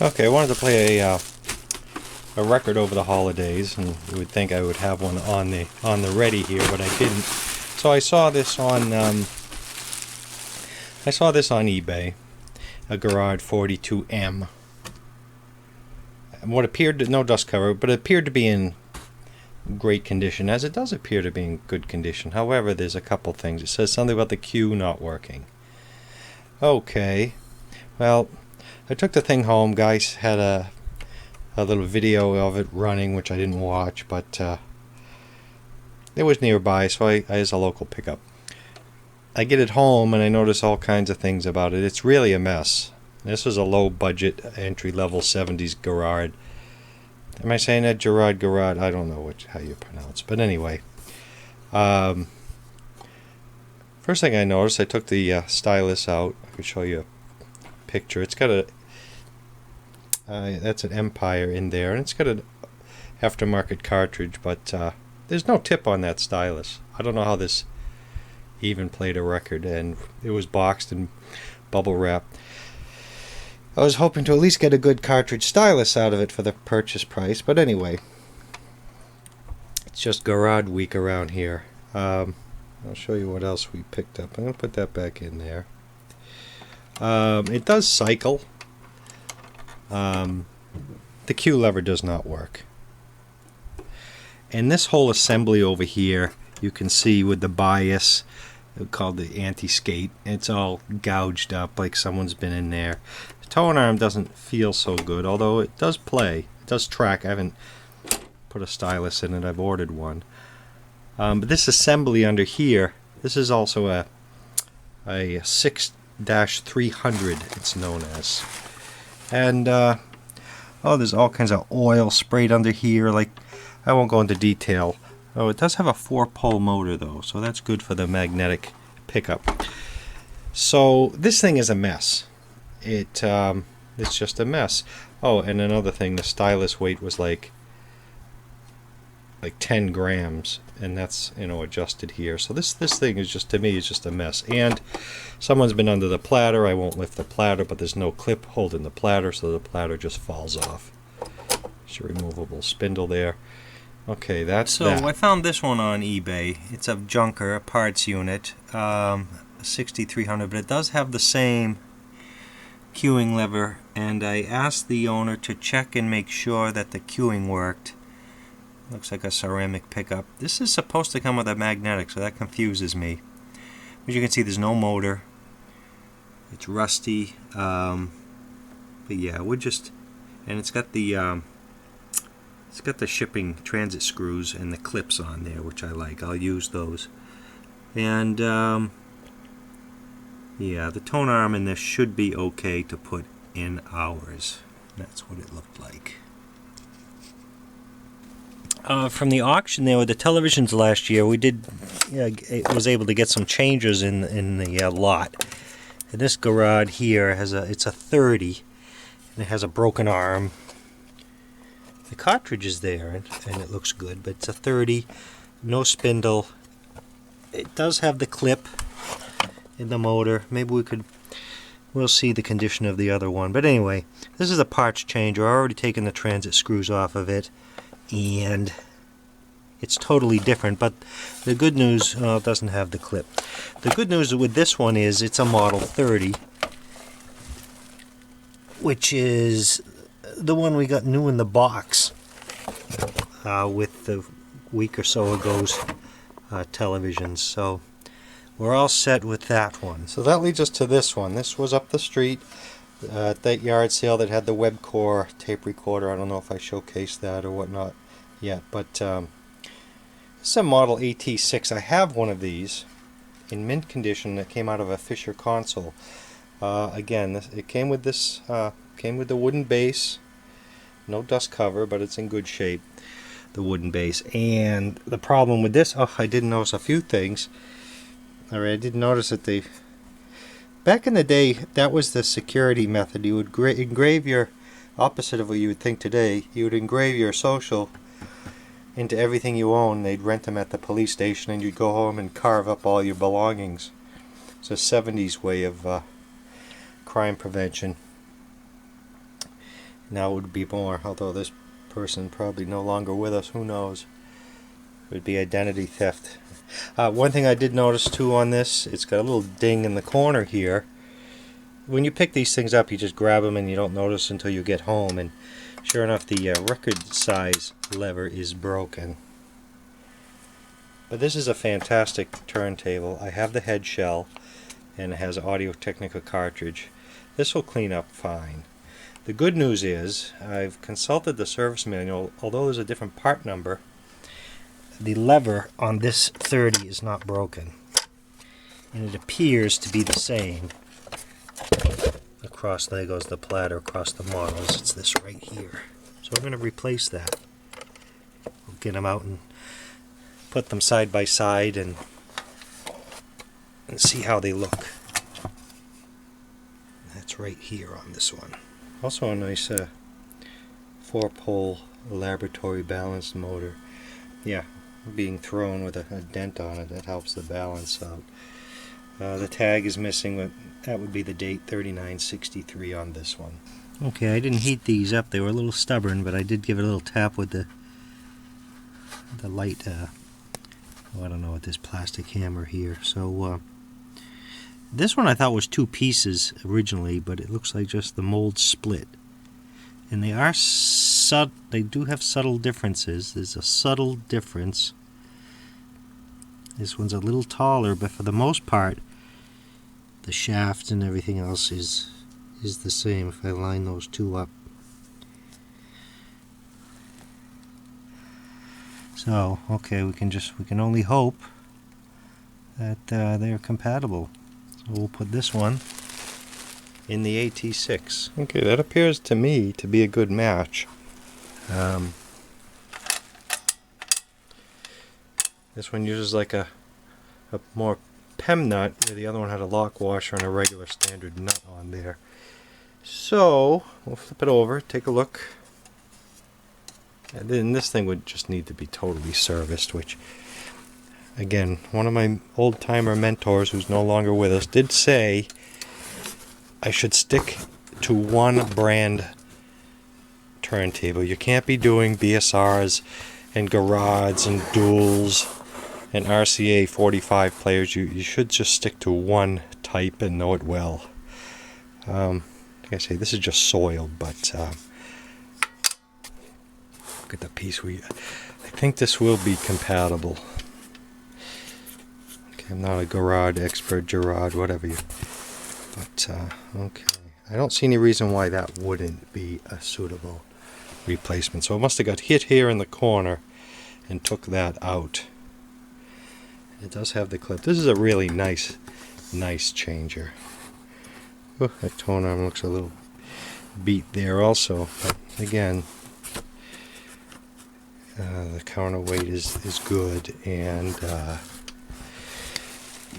Okay, I wanted to play a record over the holidays, and you would think I would have one on the ready here, but I didn't. So I saw this on eBay, a Garrard 42M. What appeared to no dust cover, but it appeared to be in great condition, as it does appear to be in good condition. However, there's a couple things. It says something about the cue not working. Okay, well, I took the thing home. Guys had a little video of it running, which I didn't watch, but it was nearby, so I as a local pickup. I get it home and I notice all kinds of things about it. It's really a mess. This is a low budget entry level 70s Garrard. Am I saying that Garrard? I don't know how you pronounce, but anyway. First thing I noticed, I took the stylus out. I can show you a picture. It's got that's an Empire in there, and it's got an aftermarket cartridge, but there's no tip on that stylus. I don't know how this even played a record, and it was boxed and bubble wrapped. I was hoping to at least get a good cartridge stylus out of it for the purchase price, but anyway, it's just Garrard week around here. I'll show you what else we picked up. I'm going to put that back in there. It does cycle. The cue lever does not work. And this whole assembly over here, you can see with the bias, called the anti-skate, it's all gouged up like someone's been in there. The tone arm doesn't feel so good, although it does play. It does track. I haven't put a stylus in it. I've ordered one. But this assembly under here, this is also a 6-300, it's known as. And there's all kinds of oil sprayed under here. Like, I won't go into detail. Oh, it does have a 4-pole motor though, so that's good for the magnetic pickup. So this thing is a mess. It's just a mess. Oh, and another thing, the stylus weight was like 10 grams, and that's, adjusted here. So this thing is just, to me, is just a mess. And someone's been under the platter. I won't lift the platter, but there's no clip holding the platter, so the platter just falls off. It's a removable spindle there. Okay, that's so that. I found this one on eBay. It's a junker, a parts unit, 6300, but it does have the same cueing lever, and I asked the owner to check and make sure that the cueing worked. Looks like a ceramic pickup. This is supposed to come with a magnetic, so that confuses me. As you can see, there's no motor. It's rusty, but yeah, and it's got the shipping transit screws and the clips on there, which I like. I'll use those. And yeah, the tone arm in this should be okay to put in ours. That's what it looked like. From the auction there with the televisions last year, we was able to get some changes in the lot. And this Garrard here it's a 30, and it has a broken arm. The cartridge is there, and it looks good, but it's a 30, no spindle. It does have the clip in the motor. Maybe we'll see the condition of the other one. But anyway, this is a parts changer. I've already taken the transit screws off of it, and it's totally different. But the good news, it doesn't have the clip. The good news with this one is it's a Model 30, which is the one we got new in the box with the week or so ago's televisions. So we're all set with that one. So that leads us to this one. This was up the street at that yard sale that had the Webcore tape recorder. I don't know if I showcased that or whatnot yet, but this is a Model AT6. I have one of these in mint condition that came out of a Fisher console. Again, it came with this. Came with the wooden base, no dust cover, but it's in good shape, the wooden base. And the problem with this, I did notice a few things. I did notice that back in the day, that was the security method. You would engrave your, opposite of what you would think today, you would engrave your social into everything you own. They'd rent them at the police station, and you'd go home and carve up all your belongings. It's a 70s way of crime prevention. Now it would be more, although this person probably no longer with us, who knows. It would be identity theft. One thing I did notice too on this, it's got a little ding in the corner here. When you pick these things up, you just grab them and you don't notice until you get home, and sure enough the record size lever is broken. But this is a fantastic turntable. I have the head shell and it has Audio-Technica cartridge. This will clean up fine. The good news is I've consulted the service manual. Although there's a different part number, the lever on this 30 is not broken, and it appears to be the same across, there goes the platter across the models. It's this right here. So we're going to replace that. We'll get them out and put them side by side and see how they look. That's right here on this one. Also a nice 4-pole laboratory balanced motor. Yeah, being thrown with a dent on it, that helps the balance out. The tag is missing, but that would be the date 3963 on this one. Okay, I didn't heat these up. They were a little stubborn, but I did give it a little tap with the light, I don't know, with this plastic hammer here. So this one I thought was 2 pieces originally, but it looks like just the mold split. And they are they do have subtle differences. There's a subtle difference. This one's a little taller, but for the most part, the shaft and everything else is the same if I line those two up. So, okay, we can only hope that they're compatible. So we'll put this one in the AT6. Okay, that appears to me to be a good match. This one uses like a more PEM nut, where the other one had a lock washer and a regular standard nut on there. So we'll flip it over, take a look, and then this thing would just need to be totally serviced, which, again, one of my old-timer mentors who's no longer with us did say I should stick to one brand turntable. You can't be doing BSRs and Garrads and duals and RCA 45 players. You should just stick to one type and know it well. Like I say, this is just soiled, but look at the piece. I think this will be compatible. Okay, I'm not a Garrard expert, Garrard, whatever you. But okay, I don't see any reason why that wouldn't be a suitable replacement. So it must have got hit here in the corner and took that out. It does have the clip. This is a really nice changer. Oh, that tone arm looks a little beat there also. But again, the counterweight is good, and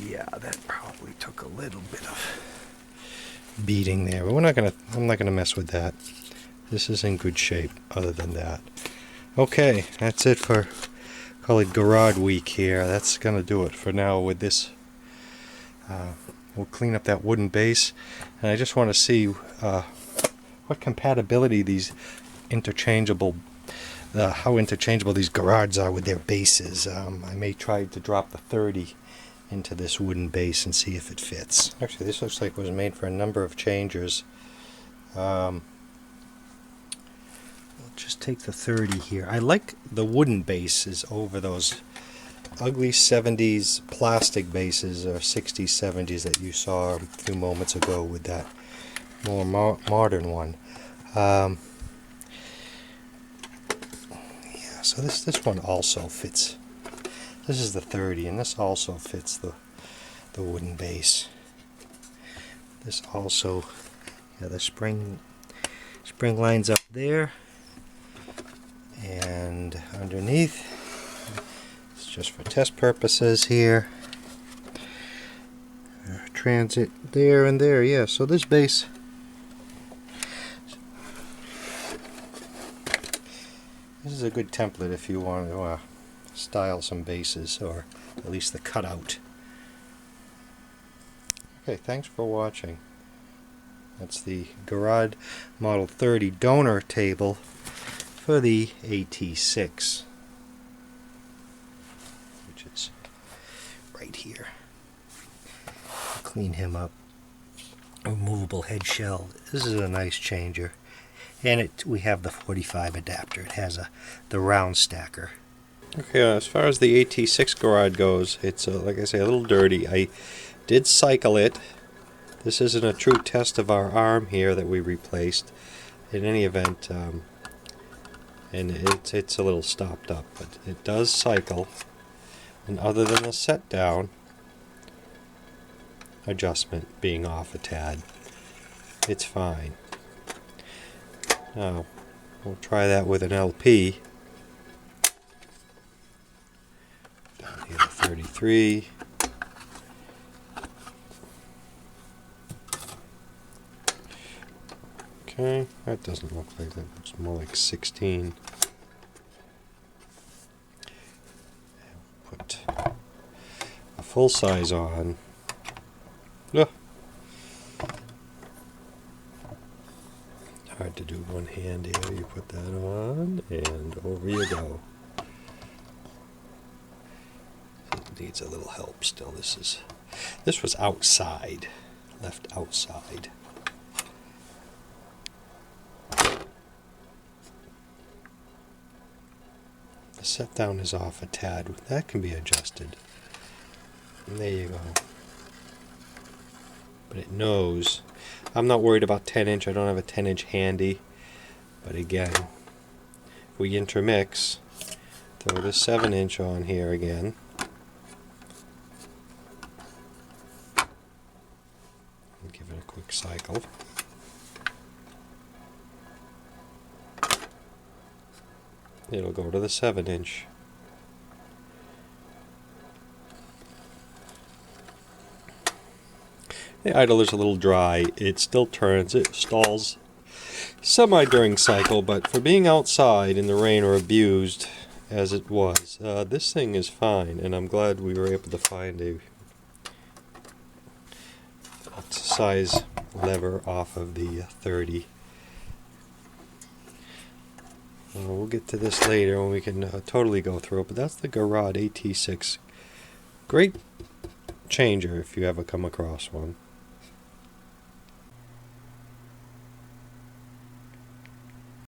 yeah, that probably took a little bit of beating there. But I'm not gonna mess with that. This is in good shape. Other than that, okay, that's it for, call it Garrard week here. That's gonna do it for now with this. We'll clean up that wooden base, and I just want to see what compatibility these interchangeable, how interchangeable these Garrards are with their bases. I may try to drop the 30 into this wooden base and see if it fits. Actually, this looks like it was made for a number of changers. We'll just take the 30 here. I like the wooden bases over those ugly 70s plastic bases, or 60s, 70s that you saw a few moments ago with that more modern one. Yeah, so this one also fits. This is the 30, and this also fits the wooden base. This also, yeah, the spring lines up there, and underneath, it's just for test purposes here. Transit there and there, yeah. So this base, this is a good template if you want to style some bases, or at least the cutout. Okay, thanks for watching. That's the Garrard Model 30 donor table for the AT6, which is right here. Clean him up. Removable head shell. This is a nice changer, and we have the 45 adapter. It has the round stacker. Okay, as far as the AT6 Garrard goes, it's like I say, a little dirty. I did cycle it. This isn't a true test of our arm here that we replaced. In any event, and it's a little stopped up, but it does cycle. And other than the set down adjustment being off a tad, it's fine. Now we'll try that with an LP. Down here, 33. Okay, that doesn't look like that. Looks more like 16. Put a full size on. Ugh. Hard to do one hand here. You put that on, and over you go. It needs a little help still. This was outside, left outside. The set down is off a tad. That can be adjusted. And there you go. But it knows. I'm not worried about 10-inch. I don't have a 10-inch handy. But again, if we intermix, throw the 7-inch on here again. And give it a quick cycle. It'll go to the 7-inch. The idler's a little dry. It still turns. It stalls semi during cycle, but for being outside in the rain or abused as it was, this thing is fine, and I'm glad we were able to find a size lever off of the 30. We'll get to this later when we can totally go through it, but that's the Garrard AT6. Great changer if you ever come across one.